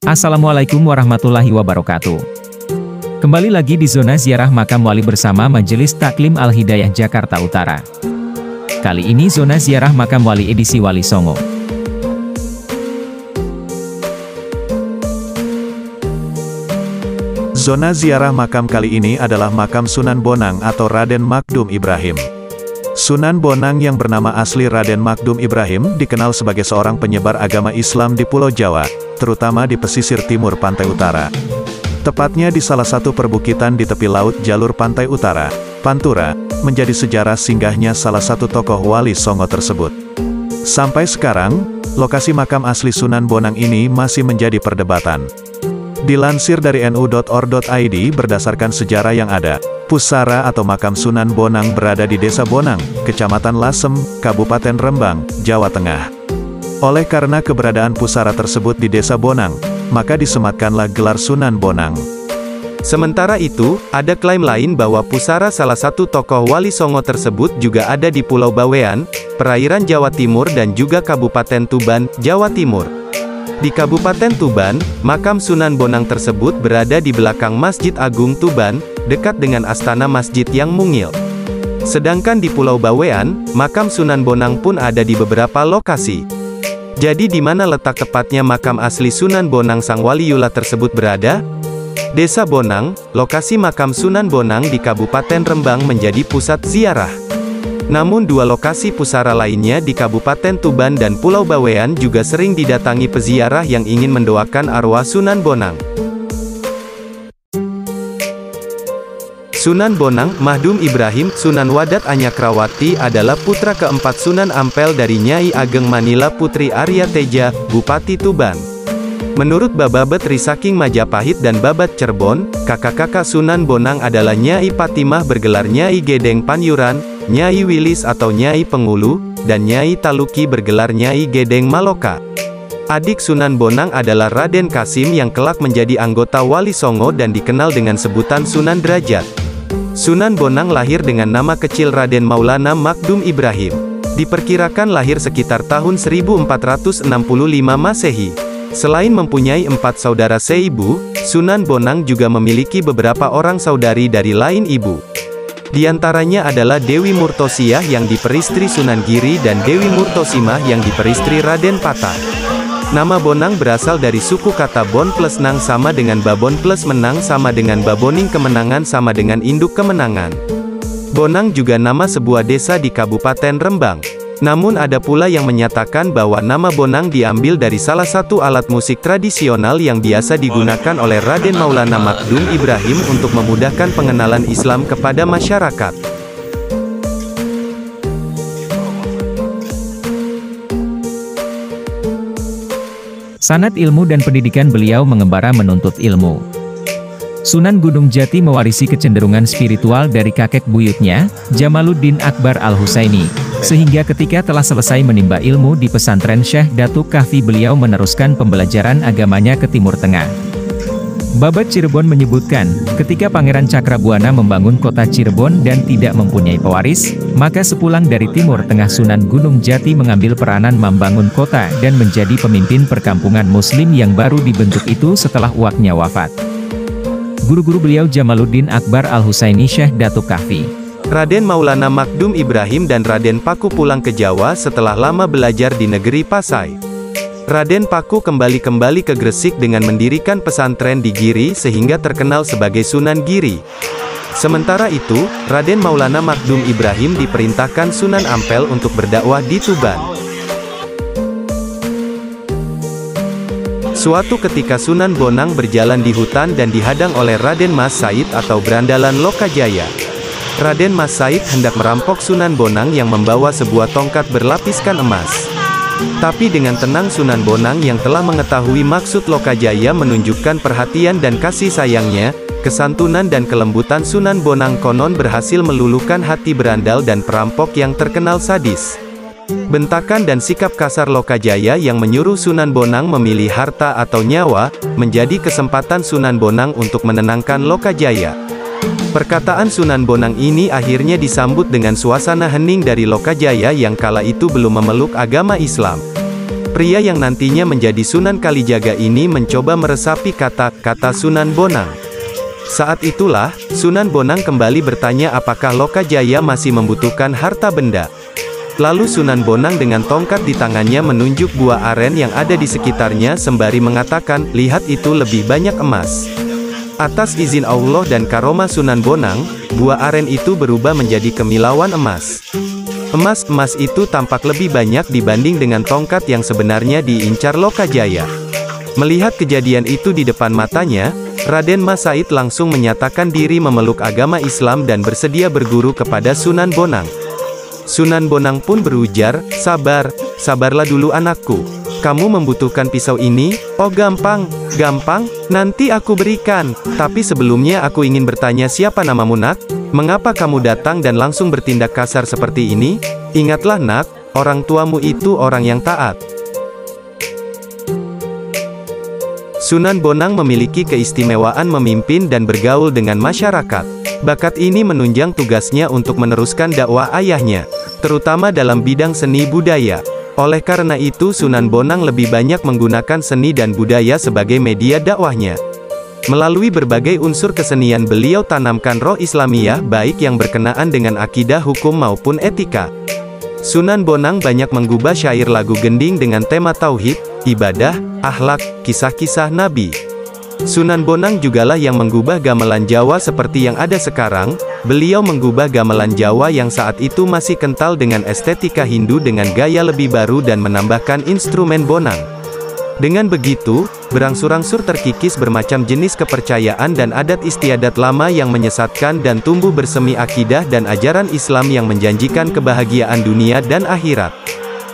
Assalamualaikum warahmatullahi wabarakatuh. Kembali lagi di zona ziarah makam wali bersama Majelis Taklim Al-Hidayah Jakarta Utara. Kali ini zona ziarah makam wali edisi Wali Songo. Zona ziarah makam kali ini adalah makam Sunan Bonang atau Raden Magdum Ibrahim. Sunan Bonang yang bernama asli Raden Magdum Ibrahim dikenal sebagai seorang penyebar agama Islam di Pulau Jawa, terutama di pesisir timur pantai utara. Tepatnya di salah satu perbukitan di tepi laut jalur pantai utara, Pantura, menjadi sejarah singgahnya salah satu tokoh Wali Songo tersebut. Sampai sekarang, lokasi makam asli Sunan Bonang ini masih menjadi perdebatan. Dilansir dari nu.or.id berdasarkan sejarah yang ada, pusara atau makam Sunan Bonang berada di Desa Bonang, Kecamatan Lasem, Kabupaten Rembang, Jawa Tengah. Oleh karena keberadaan pusara tersebut di Desa Bonang, maka disematkanlah gelar Sunan Bonang. Sementara itu, ada klaim lain bahwa pusara salah satu tokoh Wali Songo tersebut juga ada di Pulau Bawean, perairan Jawa Timur dan juga Kabupaten Tuban, Jawa Timur. Di Kabupaten Tuban, makam Sunan Bonang tersebut berada di belakang Masjid Agung Tuban, dekat dengan Astana Masjid yang mungil. Sedangkan di Pulau Bawean, makam Sunan Bonang pun ada di beberapa lokasi. Jadi di mana letak tepatnya makam asli Sunan Bonang Sang Waliullah tersebut berada? Desa Bonang, lokasi makam Sunan Bonang di Kabupaten Rembang menjadi pusat ziarah. Namun dua lokasi pusara lainnya di Kabupaten Tuban dan Pulau Bawean juga sering didatangi peziarah yang ingin mendoakan arwah Sunan Bonang. Sunan Bonang, Magdum Ibrahim, Sunan Wadat Anyakrawati adalah putra keempat Sunan Ampel dari Nyai Ageng Manila Putri Arya Teja, Bupati Tuban. Menurut Bababat Risaking Majapahit dan Babat Cirebon, kakak-kakak Sunan Bonang adalah Nyai Patimah bergelar Nyai Gedeng Panyuran, Nyai Wilis atau Nyai Pengulu, dan Nyai Taluki bergelar Nyai Gedeng Maloka. Adik Sunan Bonang adalah Raden Kasim yang kelak menjadi anggota Wali Songo dan dikenal dengan sebutan Sunan Derajat. Sunan Bonang lahir dengan nama kecil Raden Maulana Magdum Ibrahim. Diperkirakan lahir sekitar tahun 1465 Masehi. Selain mempunyai 4 saudara seibu, Sunan Bonang juga memiliki beberapa orang saudari dari lain ibu. Di antaranya adalah Dewi Murtosiah yang diperistri Sunan Giri dan Dewi Murtosimah yang diperistri Raden Patah. Nama Bonang berasal dari suku kata Bon plus Nang sama dengan Babon plus Menang sama dengan Baboning kemenangan sama dengan induk kemenangan. Bonang juga nama sebuah desa di Kabupaten Rembang. Namun ada pula yang menyatakan bahwa nama Bonang diambil dari salah satu alat musik tradisional yang biasa digunakan oleh Raden Maulana Magdum Ibrahim untuk memudahkan pengenalan Islam kepada masyarakat. Sanad ilmu dan pendidikan beliau mengembara menuntut ilmu. Sunan Gunung Jati mewarisi kecenderungan spiritual dari kakek buyutnya, Jamaluddin Akbar Al-Husaini, sehingga ketika telah selesai menimba ilmu di pesantren Syekh Datuk Kahfi beliau meneruskan pembelajaran agamanya ke Timur Tengah. Babat Cirebon menyebutkan, ketika Pangeran Cakrabuana membangun kota Cirebon dan tidak mempunyai pewaris, maka sepulang dari Timur Tengah Sunan Gunung Jati mengambil peranan membangun kota dan menjadi pemimpin perkampungan muslim yang baru dibentuk itu setelah uaknya wafat. Guru-guru beliau Jamaluddin Akbar Al-Husaini Syekh Datuk Kahfi. Raden Maulana Magdum Ibrahim dan Raden Paku pulang ke Jawa setelah lama belajar di negeri Pasai. Raden Paku kembali ke Gresik dengan mendirikan pesantren di Giri sehingga terkenal sebagai Sunan Giri. Sementara itu, Raden Maulana Magdum Ibrahim diperintahkan Sunan Ampel untuk berdakwah di Tuban. Suatu ketika Sunan Bonang berjalan di hutan dan dihadang oleh Raden Mas Said atau berandalan Lokajaya. Raden Mas Said hendak merampok Sunan Bonang yang membawa sebuah tongkat berlapiskan emas. Tapi dengan tenang Sunan Bonang yang telah mengetahui maksud Lokajaya menunjukkan perhatian dan kasih sayangnya, kesantunan dan kelembutan Sunan Bonang konon berhasil meluluhkan hati berandal dan perampok yang terkenal sadis. Bentakan dan sikap kasar Lokajaya yang menyuruh Sunan Bonang memilih harta atau nyawa, menjadi kesempatan Sunan Bonang untuk menenangkan Lokajaya. Perkataan Sunan Bonang ini akhirnya disambut dengan suasana hening dari Lokajaya yang kala itu belum memeluk agama Islam. Pria yang nantinya menjadi Sunan Kalijaga ini mencoba meresapi kata-kata Sunan Bonang. Saat itulah, Sunan Bonang kembali bertanya apakah Lokajaya masih membutuhkan harta benda. Lalu Sunan Bonang dengan tongkat di tangannya menunjuk buah aren yang ada di sekitarnya sembari mengatakan, lihat itu lebih banyak emas. Atas izin Allah dan karomah Sunan Bonang, buah aren itu berubah menjadi kemilauan emas. Emas itu tampak lebih banyak dibanding dengan tongkat yang sebenarnya diincar Lokajaya. Melihat kejadian itu di depan matanya, Raden Mas Said langsung menyatakan diri memeluk agama Islam dan bersedia berguru kepada Sunan Bonang. Sunan Bonang pun berujar, sabarlah dulu anakku. Kamu membutuhkan pisau ini? Oh gampang, nanti aku berikan. Tapi sebelumnya aku ingin bertanya siapa namamu nak? Mengapa kamu datang dan langsung bertindak kasar seperti ini? Ingatlah nak, orang tuamu itu orang yang taat. Sunan Bonang memiliki keistimewaan memimpin dan bergaul dengan masyarakat. Bakat ini menunjang tugasnya untuk meneruskan dakwah ayahnya, terutama dalam bidang seni budaya. Oleh karena itu Sunan Bonang lebih banyak menggunakan seni dan budaya sebagai media dakwahnya. Melalui berbagai unsur kesenian beliau tanamkan roh Islamiyah baik yang berkenaan dengan akidah hukum maupun etika. Sunan Bonang banyak menggubah syair lagu gending dengan tema tauhid, ibadah, akhlak, kisah-kisah Nabi. Sunan Bonang jugalah yang menggubah gamelan Jawa seperti yang ada sekarang. Beliau menggubah gamelan Jawa yang saat itu masih kental dengan estetika Hindu dengan gaya lebih baru dan menambahkan instrumen bonang. Dengan begitu, berangsur-angsur terkikis bermacam jenis kepercayaan dan adat istiadat lama yang menyesatkan dan tumbuh bersemi akidah dan ajaran Islam yang menjanjikan kebahagiaan dunia dan akhirat.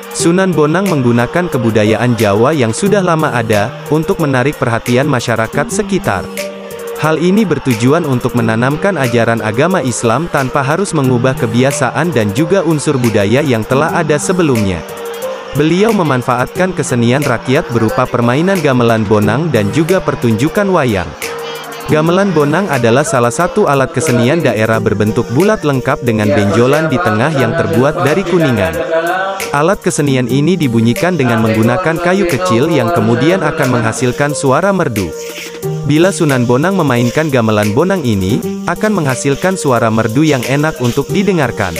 Sunan Bonang menggunakan kebudayaan Jawa yang sudah lama ada, untuk menarik perhatian masyarakat sekitar. Hal ini bertujuan untuk menanamkan ajaran agama Islam tanpa harus mengubah kebiasaan dan juga unsur budaya yang telah ada sebelumnya. Beliau memanfaatkan kesenian rakyat berupa permainan gamelan bonang dan juga pertunjukan wayang. Gamelan bonang adalah salah satu alat kesenian daerah berbentuk bulat lengkap dengan benjolan di tengah yang terbuat dari kuningan. Alat kesenian ini dibunyikan dengan menggunakan kayu kecil yang kemudian akan menghasilkan suara merdu. Bila Sunan Bonang memainkan gamelan bonang ini, akan menghasilkan suara merdu yang enak untuk didengarkan.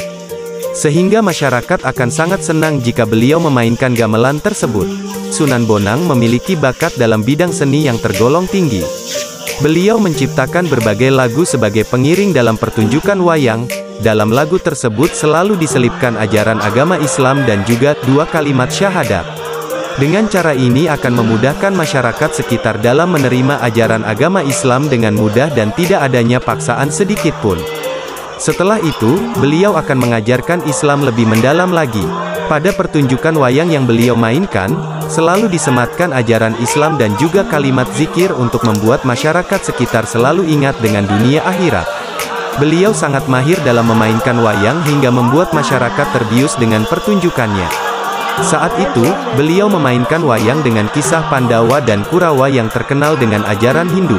Sehingga masyarakat akan sangat senang jika beliau memainkan gamelan tersebut. Sunan Bonang memiliki bakat dalam bidang seni yang tergolong tinggi. Beliau menciptakan berbagai lagu sebagai pengiring dalam pertunjukan wayang. Dalam lagu tersebut selalu diselipkan ajaran agama Islam dan juga 2 kalimat syahadat. Dengan cara ini akan memudahkan masyarakat sekitar dalam menerima ajaran agama Islam dengan mudah dan tidak adanya paksaan sedikit pun. Setelah itu, beliau akan mengajarkan Islam lebih mendalam lagi. Pada pertunjukan wayang yang beliau mainkan, selalu disematkan ajaran Islam dan juga kalimat zikir untuk membuat masyarakat sekitar selalu ingat dengan dunia akhirat. Beliau sangat mahir dalam memainkan wayang hingga membuat masyarakat terbius dengan pertunjukannya. Saat itu, beliau memainkan wayang dengan kisah Pandawa dan Kurawa yang terkenal dengan ajaran Hindu.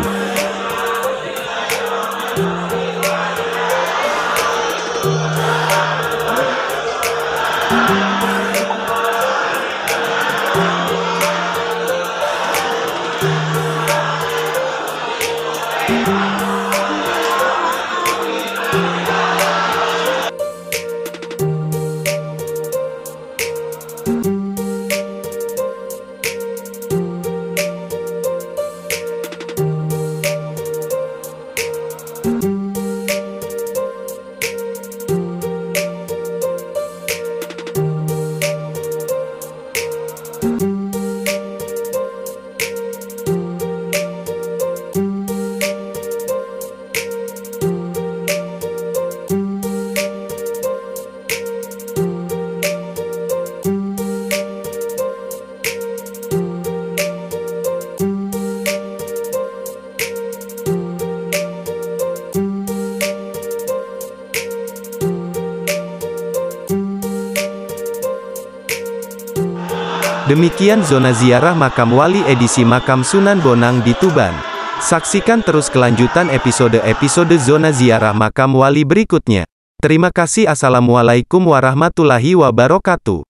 Demikian Zona Ziarah Makam Wali edisi Makam Sunan Bonang di Tuban. Saksikan terus kelanjutan episode-episode Zona Ziarah Makam Wali berikutnya. Terima kasih. Assalamualaikum warahmatullahi wabarakatuh.